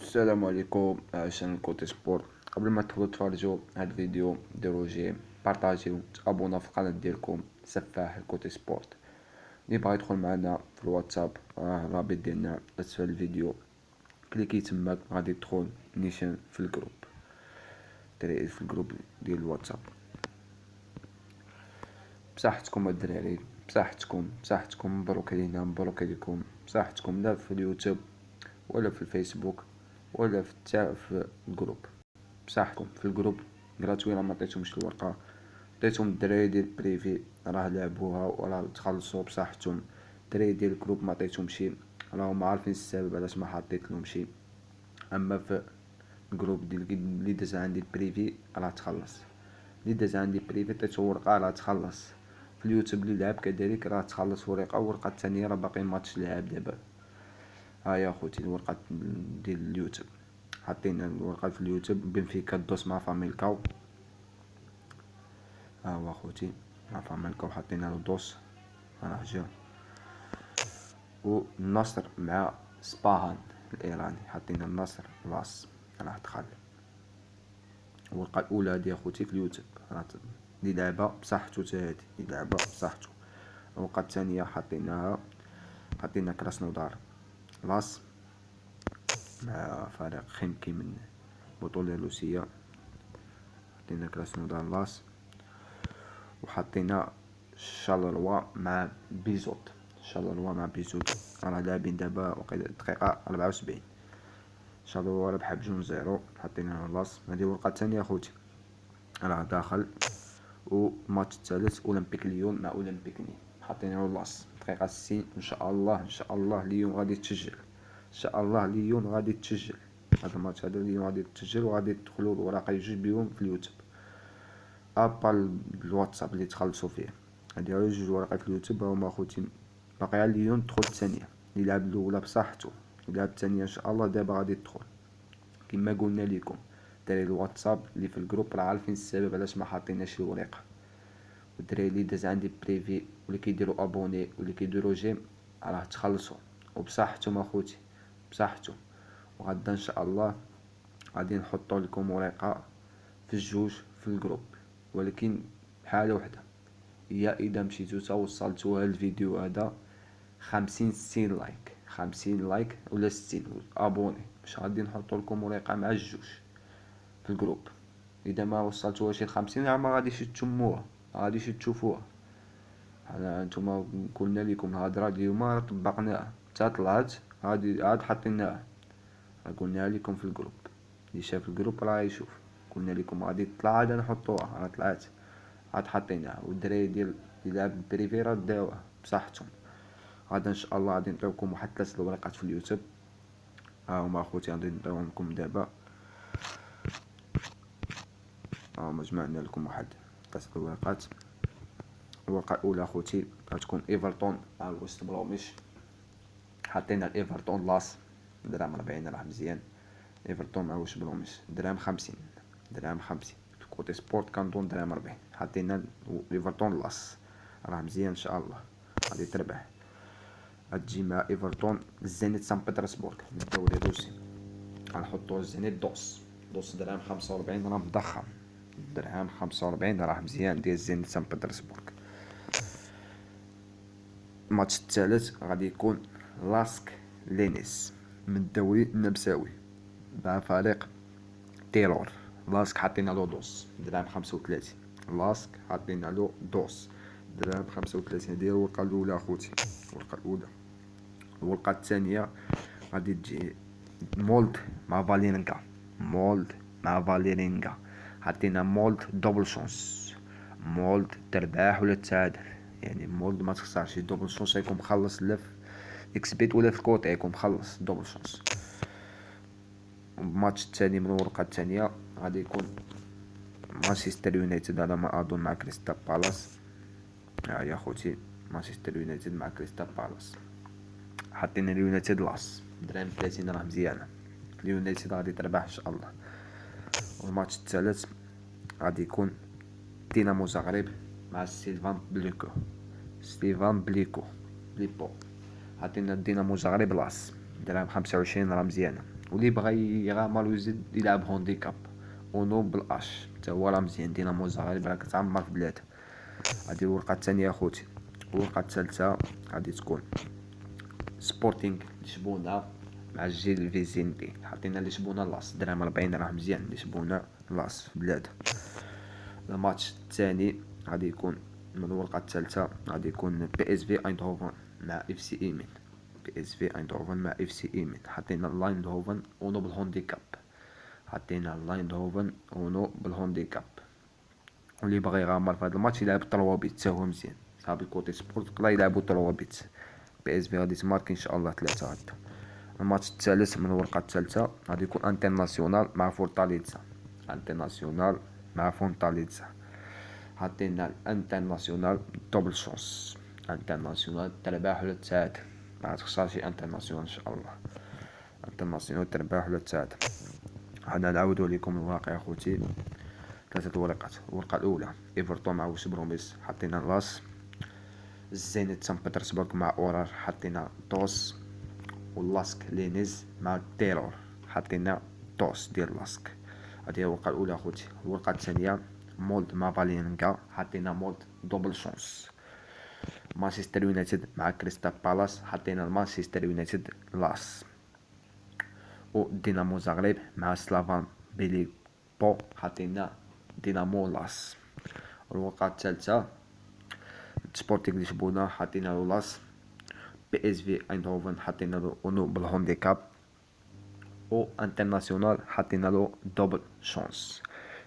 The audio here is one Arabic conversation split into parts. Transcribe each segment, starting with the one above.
السلام عليكم عشان كوتي سبور. قبل ما تدخلوا تفرجوا هاد الفيديو ديروا جيم، بارطاجيو، تابونا في القناه ديالكم سفاح الكوتي سبورت. اللي بغا يدخل معنا في الواتساب الرابط ديالنا اسفل الفيديو، كليكي تماك غادي تدخل نيشان في الجروب في الجروب ديال الواتساب. بصحتكم الدراري، بصحتكم مبروك علينا، مبروك عليكم، بصحتكم لا في اليوتيوب ولا في الفيسبوك ولا في الجروب. بصحتكم في الجروب غراتوي، راه معطيتهمش الورقه، عطيتهم الدراري ديال بريفي راه لعبوها وراه تخلصوا بصحتهم. الدراري ديال الجروب معطيتهمشي، راهم عارفين السبب علاش ما حطيتلهمشي. اما في الجروب ديال اللي داز عندي البريفي راه تخلص، اللي داز عندي بريفي عطيتو ورقه راه تخلص. في اليوتيوب اللي لعب كذلك راه تخلص ورقه، والورقه الثانيه راه باقي ماتش لعب دابا. ها يا خوتي الورقه ديال اليوتيوب، حطينا الورقه في اليوتيوب. بنفيكا دوس مع فاميلكاو، ها هو خوتي مع فاميلكاو حطينا له دوس راه جا. والنصر مع سباهان الايراني حطينا النصر لاس راه دخل. الورقه الاولى هادي اخوتي في اليوتيوب راه دي لعبه بصحتو، تا هادي دي لعبه بصحتو. الورقه الثانيه حطينا كراسنودار لاس مع فريق خيمكي من بطولة روسية، حطينا كراسنودار لاس. وحطينا شالروا مع بيزوت، راه لاعبين دابا وقيلا الدقيقة 74. شالروا ربحة ب2-0، حطينا لاس. هادي الورقة الثانية خوتي راه داخل. والماتش الثالث اولمبيك ليون مع اولمبيك نيم، حطينا له لاس دقيقة 60. ان شاء الله ليون غادي تسجل، هذا الماتش هذا ليون غادي تسجل وغادي تدخلوا الوراقه جوج بيهم في اليوتيوب. ابا الواتساب اللي تخلصوا فيه، هادي غير جوج ورقات في اليوتيوب هما اخوتي. باقي على ليون تدخل الثانيه، اللي لعب الاولى بصحته لعب الثانيه ان شاء الله دابا غادي تدخل. كما قلنا لكم دراري الواتساب اللي في الجروب راه عارفين السبب علاش ما حاطيناش الورقه. والدراري اللي داز عندي بريفي واللي كيديروا ابوني واللي كيديروا جيم راه تخلصوا وبصحتهم اخوتي، بصحتهم. وغدا ان شاء الله غادي نحطوا لكم ورقه في الجوج في الجروب، ولكن بحاله وحده هي اذا مشيتو توصلتوا هاد الفيديو هذا 50 لايك، 50 لايك ولا 60 ابوني، باش غادي نحطوا لكم ورقه مع الجوج في الجروب. اذا ما وصلتوهاش ل 50 راه ما غاديش تشموها، ما غاديش تشوفوها. انا نتوما قلنا لكم الهضره اليوم راه طبقناها حتى طلعت، عاد حطيناها. قلنا لكم في الجروب، اللي شاف الجروب راه يشوف. قلنا لكم غادي تطلع عاد نحطوها، راه طلعت عاد حطيناها. والدراري ديال اللي لعب بريفي راه داوها بصحتهم. غدا ان شاء الله غادي نعطيوكم واحد 3 الورقات في اليوتيوب. ها هما اخوتي غادي نعطيوهم لكم دابا. ها هما جمعنا لكم واحد 3 الورقات. الورقه الاولى اخوتي غتكون ايفرتون مع ويست بروميش. حطينا الايفرتون لاس درهم 40 راه مزيان. ايفرتون مع ويست بروميش درهم 50، درهم 50 في كوتي سبورت كنظن درهم 40. حطينا ايفرتون لاس راه مزيان ان شاء الله غادي تربح. غتجي مع ايفرتون زينيت سان بطرسبورغ من الدوري الروسي. غنحطو الزينيت دوس درهم 45 راه مضخم، درهم 45 راه مزيان ديال زينيت سان بطرسبورغ. الماتش الثالث غادي يكون لاسك لينيس من الدوري النمساوي مع فريق تيرور. لاسك حطينا له دوس درهم 35، لاسك حطينا له دوس درهم 35. هادي الورقه الاولى اخوتي، الورقه الاولى. الورقه الثانيه غادي تجي مولد مع فاليرينغا. حطينا مولد دوبل شونس، مولد ترباح ولا تعادل، يعني مولد ما تخسرش. دوبل شونس يكون مخلص لا في اكس بيت ولا في كوطي، يكون مخلص دوبل شونس. الماتش الثاني من الورقه الثانيه غادي يكون مانشستر يونايتد على ما اظن مع كريستال بالاس. يا خوتي مانشستر يونايتد مع كريستال بالاس. حطينا اليونايتد لاس درهم 30 راه مزيانه، اليونايتد غادي تربح ان شاء الله. والماتش الثالث غادي يكون دينامو زغرب مع ستيفان بليبو. حطينا دينامو زغرب لاس درهم 25 راه مزيانه. واللي بغى يغامر ويزيد يلعب هونديكاب اونو بالاش حتى هو راه مزيان. دينامو الزغاليب راه كتعمر في بلادها. هادي الورقه الثانيه اخوتي. الورقه الثالثه غادي تكون سبورتينغ لشبونه مع الجيل فيزينتي. حطينا لشبونه لاص درهم 40 راه مزيان. لشبونه لاص في بلادها. الماتش الثاني غادي يكون من الورقه الثالثه غادي يكون بي اس في ايندهوفن مع اف سي ايمن. بي اس في ايندهوفن مع اف سي ايمن. حطينا لايندهوفن اونو بالهونديكاب. حطينا لايندهوفن اونو بالهونديكاب. واللي باغي يغامر في هذا الماتش يلعب 3 بيت حتى هو مزيان. صافي كوتي سبورت يقدر يلعبوا 3 بيت. بي اس في غادي تمارك ان شاء الله 3 هدا. الماتش الثالث من الورقه الثالثه غادي يكون انترناسيونال مع فورتاليزا. انترناسيونال مع فورتاليزا. حطينا الانترناسيونال دوبل شونس. انترناسيونال تربح ولا تعادل. ما تخسرش انترناسيونال ان شاء الله. انترناسيونال تربح ولا تعادل. حنا نعاودو لكم الواقع اخوتي. 3 ورقات. الورقه الاولى ايفرتون مع وست بروميس. حطينا لاس. الزينت سان بطرسبرغ مع اورار. حطينا توس. واللاسك لينيز مع تيرور. حطينا توس ديال لاسك. هذه هي الورقه الاولى اخوتي. الورقه الثانيه مولد مع فالينغا. حطينا مولد دوبل شونس. مانشستر يونايتد مع كريستال بالاس. حطينا مانشستر يونايتد لاس. ودينامو زغريب مع سلافان بيليبو. حطينا دينامو لاس. الورقه الثالثه سبورتينغ لشبونه. حطينا له لاس. بي اس في ايندهوفن حطينا له اونو بالهونديكاب. و انترناسيونال حطينا له دوبل شونس.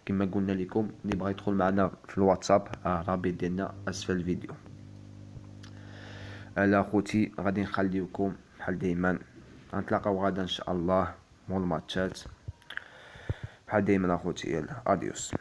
كما قلنا لكم اللي بغى يدخل معنا في الواتساب الرابط ديالنا اسفل الفيديو. على خوتي غادي نخليوكم بحال دايما. غنتلاقاو غدا ان شاء الله مول الماتشات بحال دايما اخوتي. يلا اديوس.